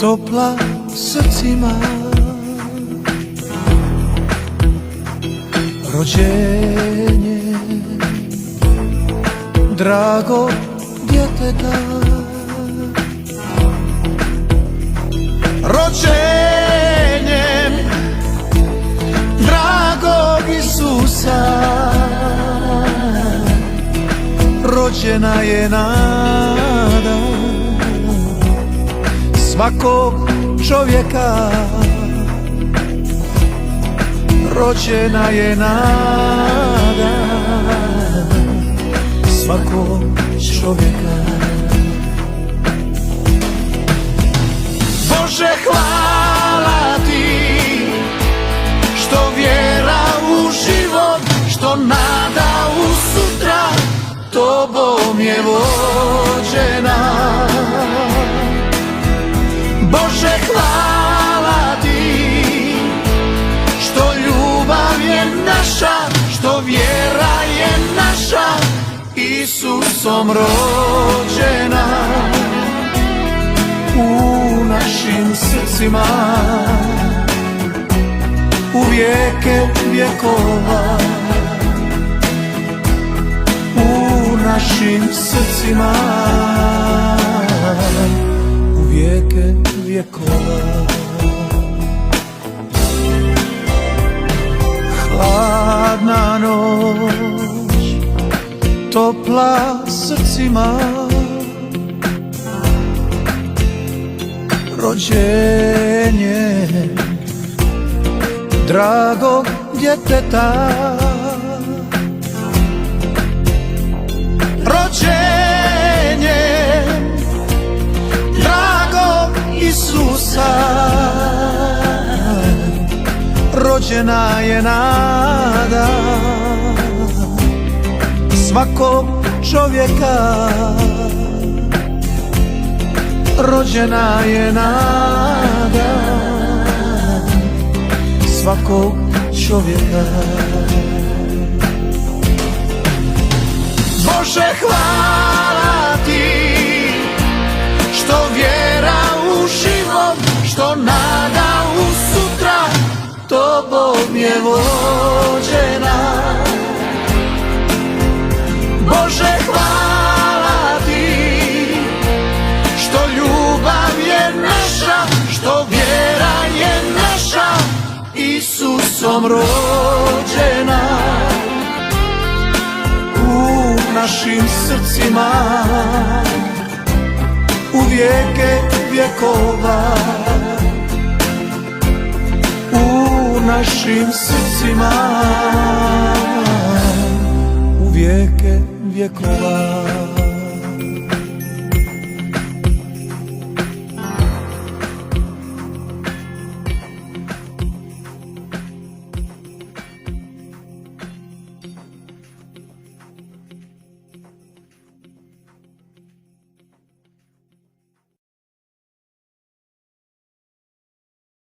topla srcima, rođenje dragog djeteta, rođenjem dragog Isusa rođena je nada svakog čovjeka, rođena je nada svakog čovjeka. Bože, hvala ti što vjera u život, što nada u sutra tobom je vođena. Bože, hvala ti što ljubav je naša, što vjera je naša, Isusom rođena u našim srcima, u vijeke vjekova, u našim srcima, u vijeke vjekova. Hladna noć, topla srcima, rođenje dragog djeteta, rođenje dragog Isusa rođena je nada svakog čovjeka, rođena je nada svakog čovjeka. Bože, hvala ti što vjera u život, što nada u sutra tobom je vođena. Bože, hvala ti što ljubav je naša, što vjera je naša, Isusom rođena u našim srcima, u vijeke vjekova, u našim srcima, u vijeke vjekova.